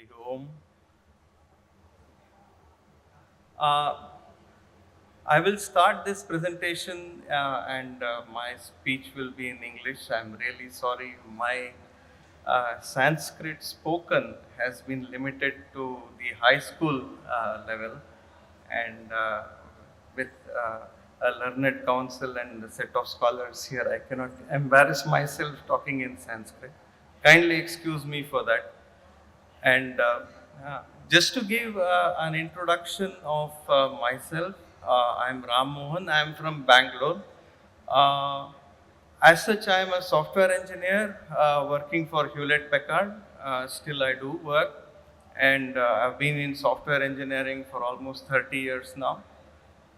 Hari Om. Uh, I will start this presentation and my speech will be in English. I'm really sorry. My Sanskrit spoken has been limited to the high school level, and with a learned council and a set of scholars here, I cannot embarrass myself talking in Sanskrit. Kindly excuse me for that. And just to give an introduction of myself, I'm Ram Mohan. I'm from Bangalore. Uh, as such, I'm a software engineer working for Hewlett-Packard. Still, I do work, and I've been in software engineering for almost 30 years now.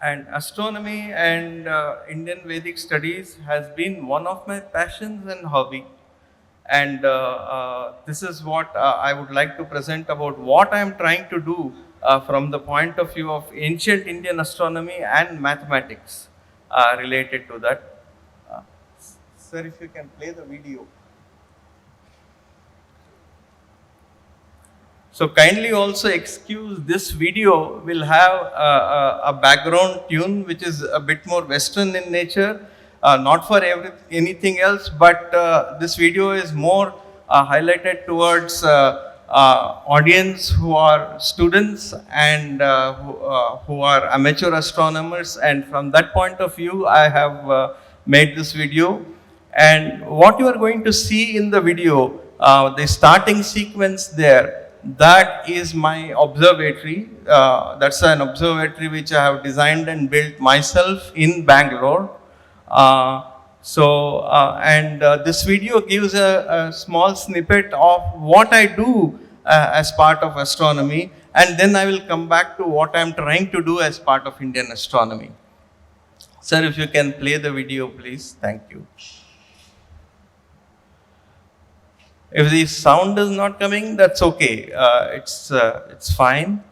And astronomy and Indian Vedic studies has been one of my passions and hobby. And this is what I would like to present about what I am trying to do from the point of view of ancient Indian astronomy and mathematics related to that. Uh, Sir, if you can play the video. So kindly also excuse this video will have a background tune which is a bit more Western in nature, not for anything else, but this video is more highlighted towards audience who are students and who are amateur astronomers, and from that point of view I have made this video. And what you are going to see in the video, the starting sequence there, that is my observatory. That's an observatory which I have designed and built myself in Bangalore. This video gives a small snippet of what I do as part of astronomy, and then I will come back to what I am trying to do as part of Indian astronomy. Sir, if you can play the video, please. Thank you. If the sound is not coming, that's okay. It's fine.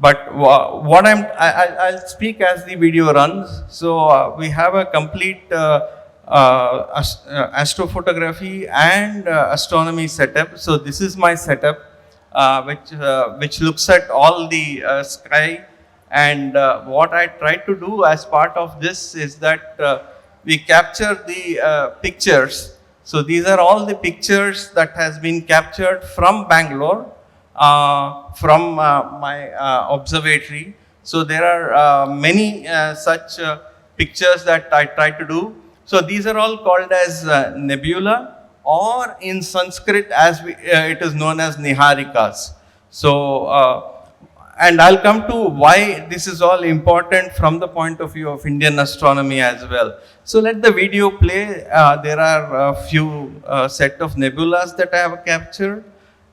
But what I'll speak as the video runs. So we have a complete astrophotography and astronomy setup. So this is my setup, which looks at all the sky. And what I try to do as part of this is that we capture the pictures. So these are all the pictures that has been captured from Bangalore, from my observatory. So there are many such pictures that I try to do. So these are all called as nebula, or in Sanskrit as it is known as niharikas. So and I'll come to why this is all important from the point of view of Indian astronomy as well. So let the video play. There are a few set of nebulas that I have captured,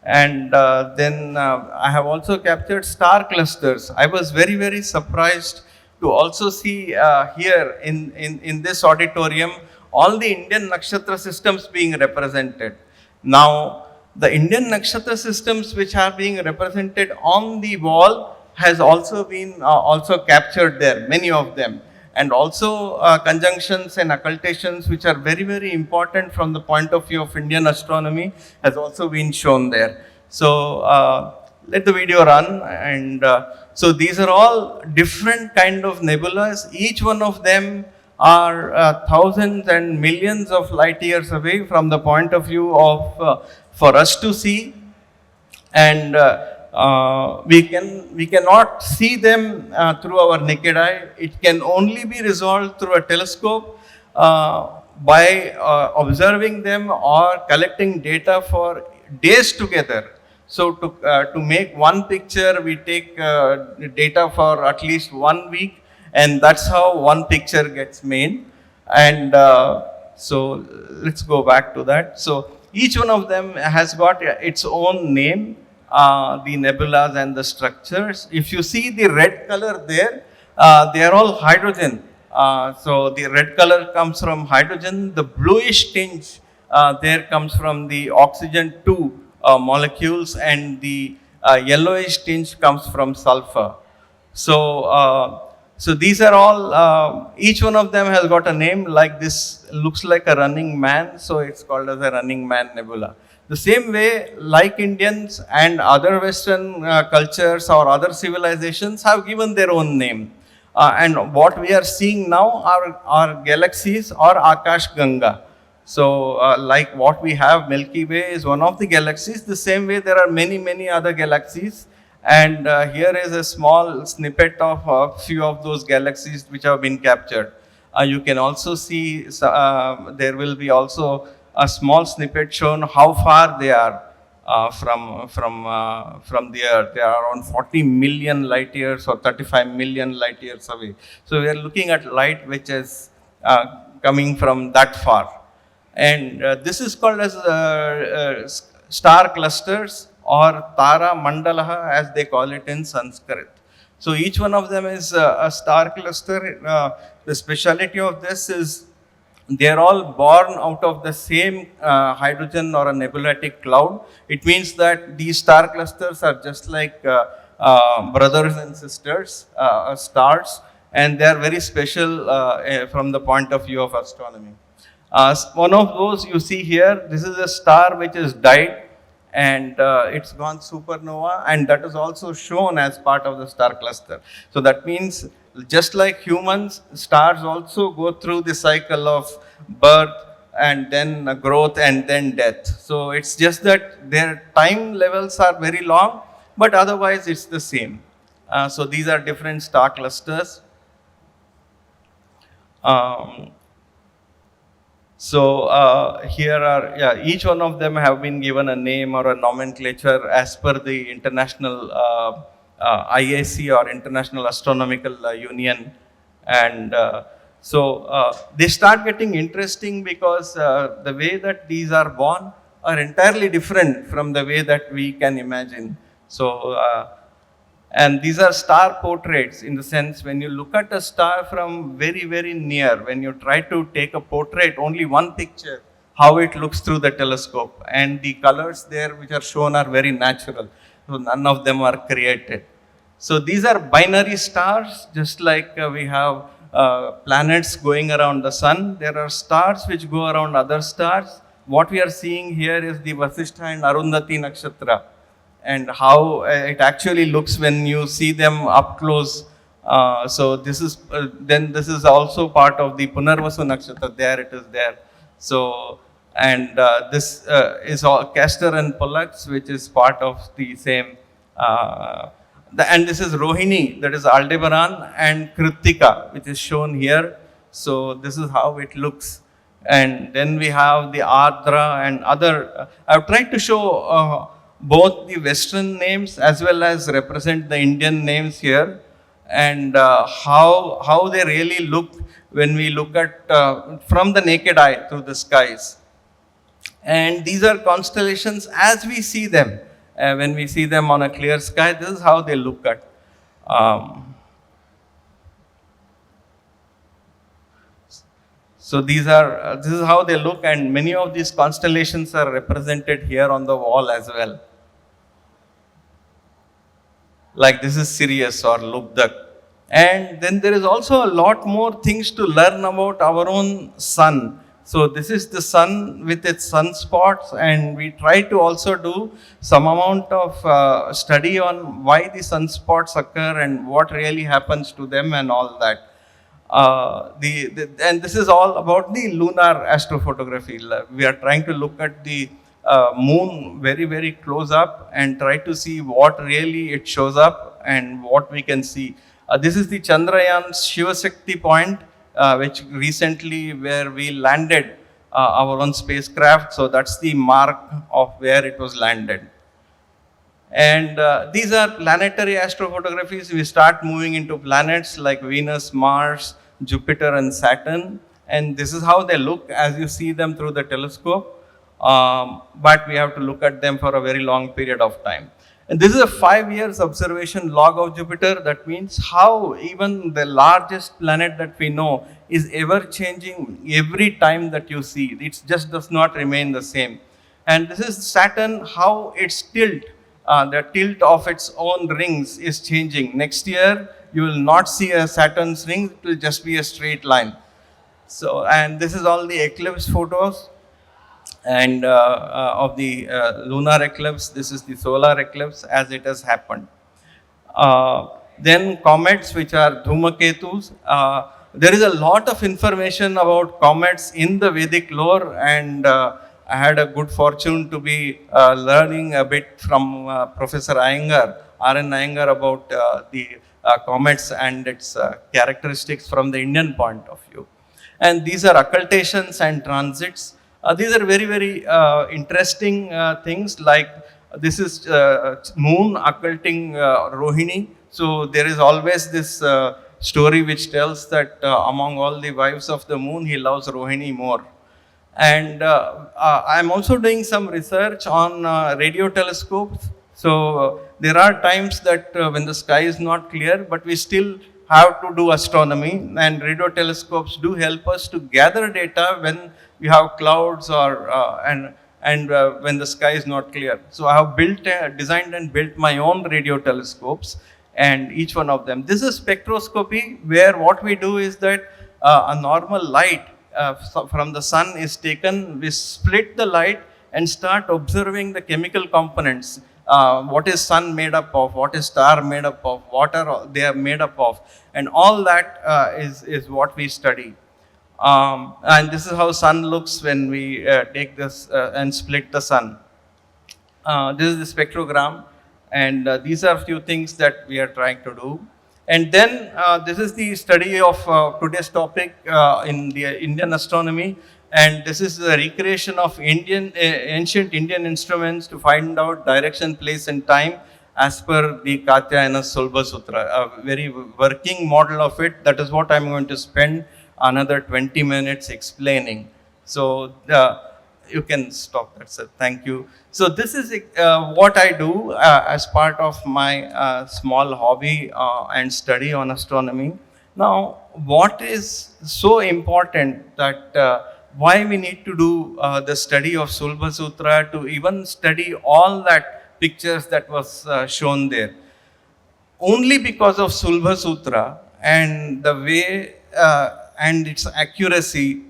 and then I have also captured star clusters. I was very, very surprised to also see here in this auditorium all the Indian nakshatra systems being represented. Now, the Indian nakshatra systems which are being represented on the wall has also been also captured there, many of them. And also conjunctions and occultations, which are very, very important from the point of view of Indian astronomy, has also been shown there. So let the video run. And so these are all different kind of nebulas. Each one of them are thousands and millions of light years away from the point of view of for us to see, and we cannot see them through our naked eye. It can only be resolved through a telescope by observing them or collecting data for days together. So to make one picture, we take data for at least 1 week, and that's how one picture gets made. And so let's go back to that. So each one of them has got its own name, the nebulas and the structures. If you see the red color there, they are all hydrogen. So the red color comes from hydrogen. The bluish tinge there comes from the oxygen 2 molecules, and the yellowish tinge comes from sulfur. So these are all, each one of them has got a name. Like this looks like a running man, so it's called as a running man nebula. The same way, like Indians and other Western cultures or other civilizations have given their own name. And what we are seeing now are galaxies or Akash Ganga. So, like what we have, Milky Way is one of the galaxies. The same way, there are many, many other galaxies. And here is a small snippet of a few of those galaxies which have been captured. You can also see there will be also a small snippet shown how far they are from the Earth. They are around 40 million light years or 35 million light years away. So we are looking at light which is coming from that far. And this is called as star clusters or Tara Mandalaha, as they call it in Sanskrit. So each one of them is a star cluster. The speciality of this is they are all born out of the same hydrogen or a nebuletic cloud. It means that these star clusters are just like brothers and sisters, stars, and they are very special from the point of view of astronomy. One of those you see here, this is a star which has died and it's gone supernova, and that is also shown as part of the star cluster. So that means just like humans, stars also go through the cycle of birth and then growth and then death. So it's just that their time levels are very long, but otherwise it's the same. So these are different star clusters. Here are, each one of them have been given a name or a nomenclature as per the international IAC or International Astronomical Union. And they start getting interesting because the way that these are born are entirely different from the way that we can imagine. And these are star portraits, in the sense when you look at a star from very, very near, when you try to take a portrait, only one picture, how it looks through the telescope. And the colors there which are shown are very natural. So none of them are created. So these are binary stars, just like we have planets going around the sun. There are stars which go around other stars. What we are seeing here is the Vasishtha and Arundhati Nakshatra, and how it actually looks when you see them up close. So this is then this is also part of the Punarvasu Nakshatra. There it is there. So and this is all Castor and Pollux, which is part of the same. And this is Rohini, that is Aldebaran, and Kritika, which is shown here. So this is how it looks. And then we have the Ardra and other. I've tried to show both the Western names as well as represent the Indian names here, and how they really look when we look at from the naked eye through the skies. And these are constellations as we see them. When we see them on a clear sky, this is how they look at. So this is how they look, and many of these constellations are represented here on the wall as well. Like this is Sirius or Lubdak. And then there is also a lot more things to learn about our own sun. So this is the sun with its sunspots, and we try to also do some amount of study on why the sunspots occur and what really happens to them and all that. And this is all about the lunar astrophotography. We are trying to look at the moon very, very close up and try to see what really it shows up and what we can see. This is the Chandrayaan's Shiva Shakti point, which recently where we landed our own spacecraft. So that's the mark of where it was landed. And these are planetary astrophotographies. We start moving into planets like Venus, Mars, Jupiter, and Saturn. And this is how they look as you see them through the telescope. But we have to look at them for a very long period of time. And this is a 5 years observation log of Jupiter. That means how even the largest planet that we know is ever changing every time that you see. It just does not remain the same. And this is Saturn, how its tilt, the tilt of its own rings is changing. Next year, you will not see a Saturn's ring, it will just be a straight line. So, and this is all the eclipse photos. and of the lunar eclipse. This is the solar eclipse as it has happened. Then comets, which are Dhumaketus. There is a lot of information about comets in the Vedic lore, and I had a good fortune to be learning a bit from Professor Iyengar, R.N. Iyengar, about the comets and its characteristics from the Indian point of view. And these are occultations and transits. These are very, very interesting things, like this is moon occulting Rohini. So there is always this story which tells that among all the wives of the moon, he loves Rohini more. And I'm also doing some research on radio telescopes. So there are times that when the sky is not clear, but we still have to do astronomy, and radio telescopes do help us to gather data when we have clouds or and when the sky is not clear. So I have designed and built my own radio telescopes, and each one of them. This is spectroscopy, where what we do is that a normal light from the sun is taken, we split the light and start observing the chemical components. What is sun made up of, what is star made up of, what are they are made up of, and all that is what we study. And this is how sun looks when we take this and split the sun. This is the spectrogram, and these are a few things that we are trying to do. And then this is the study of today's topic in the Indian astronomy, and this is the recreation of ancient Indian instruments to find out direction, place and time as per the Katyayana'S Sulba Sutra, a very working model of it. That is what I'm going to spend another 20 minutes explaining. So you can stop that, sir. Thank you. So this is what I do as part of my small hobby and study on astronomy. Now, what is so important that why we need to do the study of Sulba Sutra, to even study all that pictures that was shown there? Only because of Sulba Sutra and the way and its accuracy,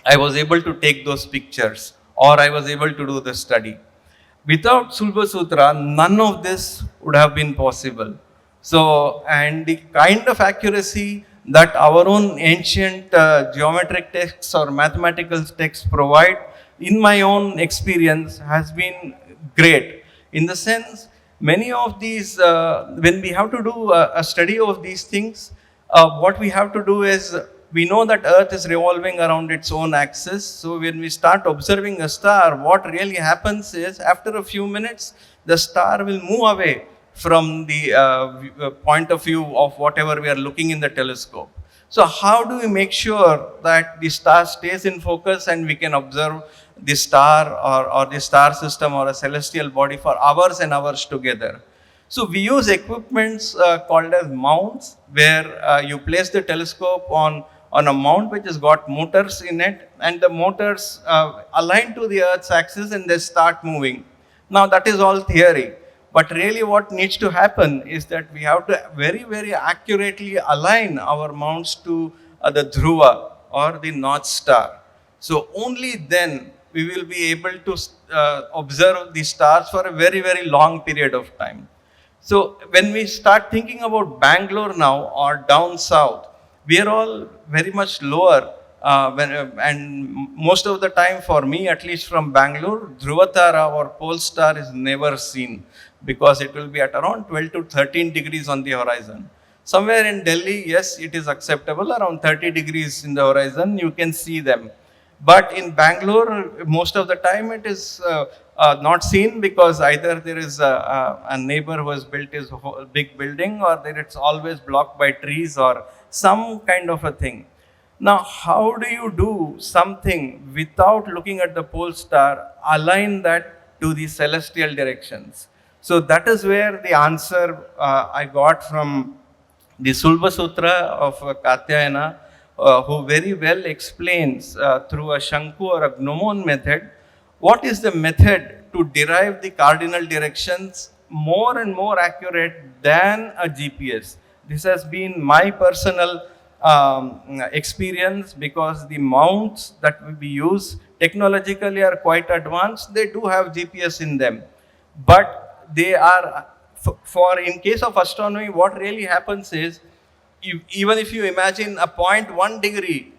I was able to take those pictures, or I was able to do the study. Without Sulba Sutra, none of this would have been possible. So, and the kind of accuracy that our own ancient geometric texts or mathematical texts provide, in my own experience, has been great. In the sense, many of these, when we have to do a study of these things, what we have to do is, we know that Earth is revolving around its own axis. So when we start observing a star, what really happens is, after a few minutes, the star will move away from the point of view of whatever we are looking in the telescope. So how do we make sure that the star stays in focus and we can observe the star or the star system or a celestial body for hours and hours together? So we use equipments called as mounts, where you place the telescope on a mount which has got motors in it, and the motors align to the Earth's axis and they start moving. Now that is all theory, but really what needs to happen is that we have to very, very accurately align our mounts to the Dhruva or the North Star. So only then we will be able to observe the stars for a very, very long period of time. So when we start thinking about Bangalore now or down south, we are all very much lower. And most of the time, for me, at least from Bangalore, Dhruvatara or pole star is never seen, because it will be at around 12 to 13 degrees on the horizon. Somewhere in Delhi, yes, it is acceptable, around 30 degrees in the horizon, you can see them. But in Bangalore, most of the time it is not seen, because either there is a neighbor who has built his big building, or that it's always blocked by trees or some kind of a thing. Now, how do you do something without looking at the pole star, align that to the celestial directions? So that is where the answer I got from the Sulba Sutra of Katyayana, who very well explains through a Shanku or a Gnomon method, what is the method to derive the cardinal directions more and more accurate than a GPS. This has been my personal experience, because the mounts that we use technologically are quite advanced. They do have GPS in them, but they are, for in case of astronomy, what really happens is, even if you imagine a 0.1 degree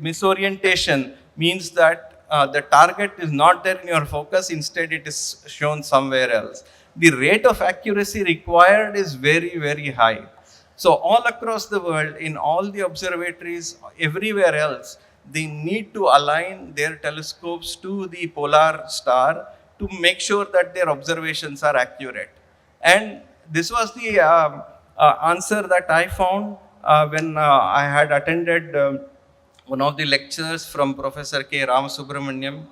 misorientation, means that the target is not there in your focus, instead it is shown somewhere else. The rate of accuracy required is very, very high. So all across the world, in all the observatories, everywhere else, they need to align their telescopes to the polar star to make sure that their observations are accurate. And this was the answer that I found when I had attended one of the lectures from Professor K. Ramasubramaniam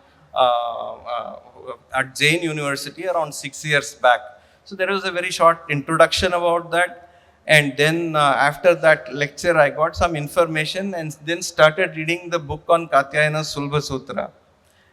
at Jain University around 6 years back. So there was a very short introduction about that. And then after that lecture, I got some information and then started reading the book on Katyayana'S Sulba Sutra.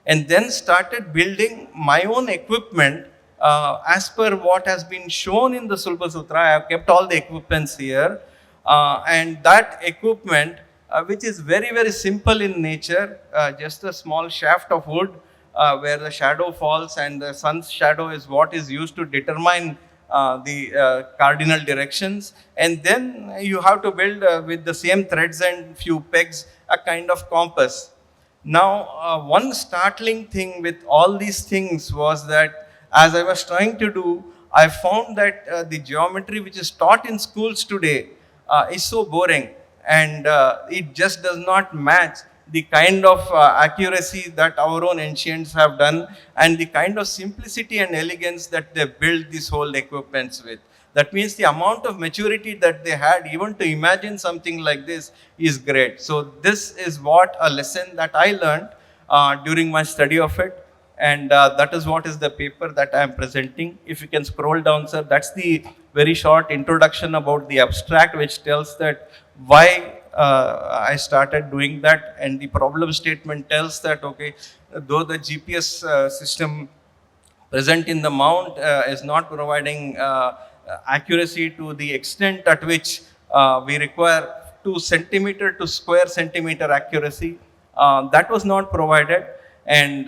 And then started building my own equipment as per what has been shown in the Sulba Sutra. I have kept all the equipments here. And that equipment, which is very, very simple in nature, just a small shaft of wood where the shadow falls, and the sun's shadow is what is used to determine the cardinal directions. And then you have to build with the same threads and few pegs a kind of compass. Now, one startling thing with all these things was that as I was trying to do, I found that the geometry which is taught in schools today is so boring, and it just does not match the kind of accuracy that our own ancients have done, and the kind of simplicity and elegance that they built these whole equipments with. That means the amount of maturity that they had even to imagine something like this is great. So this is what a lesson that I learned during my study of it, and that is what is the paper that I am presenting. If you can scroll down, sir, that's the very short introduction about the abstract, which tells that why I started doing that, and the problem statement tells that, okay, though the GPS system present in the mount is not providing accuracy to the extent at which we require 2 centimeter to square centimeter accuracy, that was not provided. And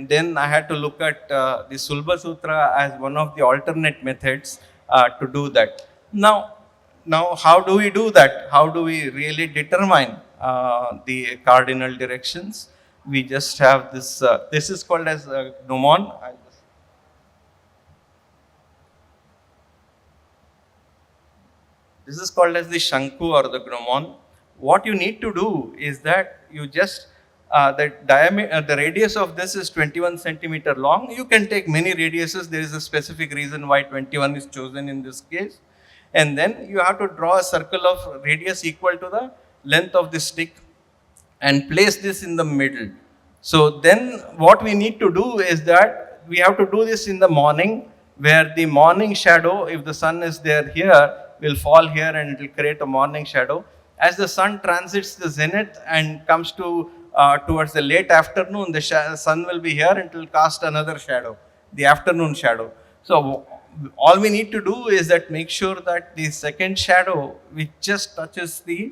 then I had to look at the Sulba Sutra as one of the alternate methods to do that. Now, how do we do that? How do we really determine the cardinal directions? We just have this, this is called as gnomon. This is called as the Shanku or the gnomon. What you need to do is that you just, the radius of this is 21 centimeter long. You can take many radiuses. There is a specific reason why 21 is chosen in this case. And then you have to draw a circle of radius equal to the length of the stick and place this in the middle. So then what we need to do is that we have to do this in the morning, where the morning shadow, if the sun is there here, will fall here and it will create a morning shadow. As the sun transits the zenith and comes to towards the late afternoon, the sun will be here and it will cast another shadow, the afternoon shadow. So all we need to do is that make sure that the second shadow, which just touches the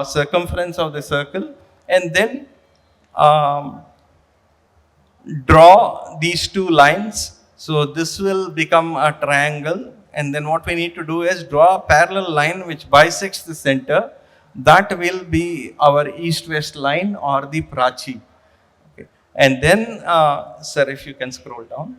circumference of the circle, and then draw these 2 lines. So this will become a triangle, and then what we need to do is draw a parallel line which bisects the center. That will be our east-west line or the prachi. Okay. And then, sir, if you can scroll down.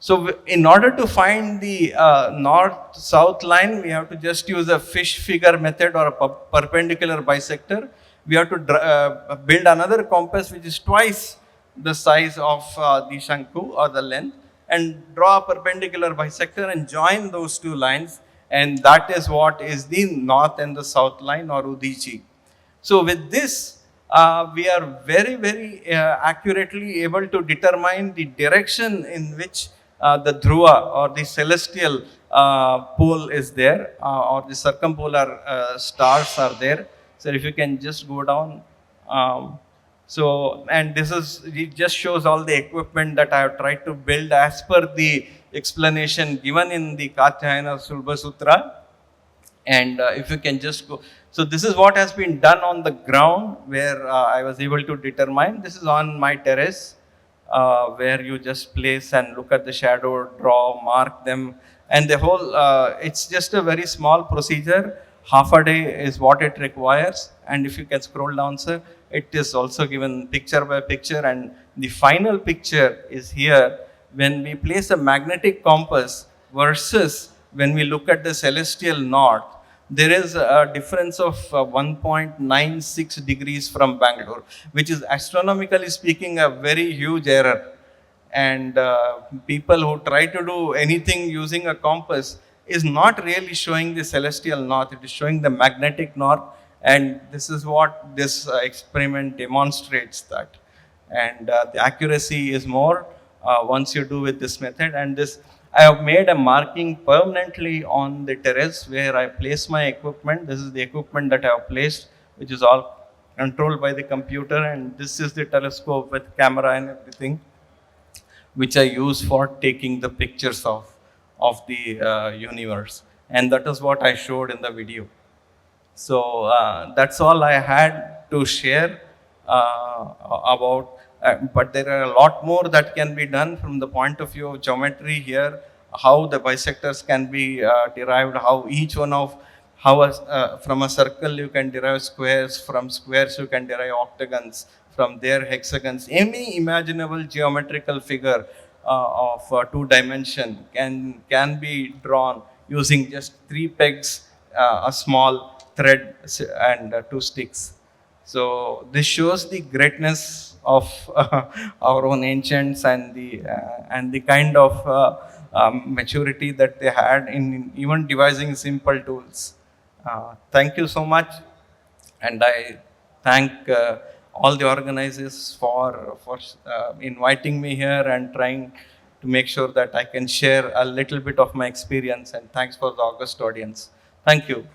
So in order to find the north-south line, we have to just use a fish figure method or a perpendicular bisector. We have to build another compass which is twice the size of the Shanku or the length, and draw a perpendicular bisector and join those 2 lines, and that is what is the north and the south line or Udichi. So with this, we are very, very accurately able to determine the direction in which the dhruva or the celestial pole is there, or the circumpolar stars are there. So if you can just go down. So, and this is, it just shows all the equipment that I have tried to build as per the explanation given in the Katyayana'S Sulba Sutra. And if you can just go, so this is what has been done on the ground where I was able to determine. This is on my terrace, where you just place and look at the shadow, draw, mark them, and the whole, it's just a very small procedure. Half a day is what it requires. And if you can scroll down, sir, it is also given picture by picture, and the final picture is here. When we place a magnetic compass versus when we look at the celestial north, there is a difference of 1.96 degrees from Bangalore, which is astronomically speaking a very huge error. And people who try to do anything using a compass is not really showing the celestial north, it is showing the magnetic north. And this is what this experiment demonstrates, that. And the accuracy is more once you do with this method. And this, I have made a marking permanently on the terrace where I place my equipment. This is the equipment that I have placed, which is all controlled by the computer. And this is the telescope with camera and everything, which I use for taking the pictures of the universe. And that is what I showed in the video. So that's all I had to share about. But there are a lot more that can be done from the point of view of geometry here, how the bisectors can be derived, how each one of, from a circle you can derive squares, from squares you can derive octagons, from there hexagons. Any imaginable geometrical figure of 2 dimension can be drawn using just 3 pegs, a small thread, and 2 sticks. So this shows the greatness of our own ancients, and the kind of maturity that they had in even devising simple tools. Thank you so much, and I thank all the organizers for inviting me here and trying to make sure that I can share a little bit of my experience. And thanks for the august audience. Thank you.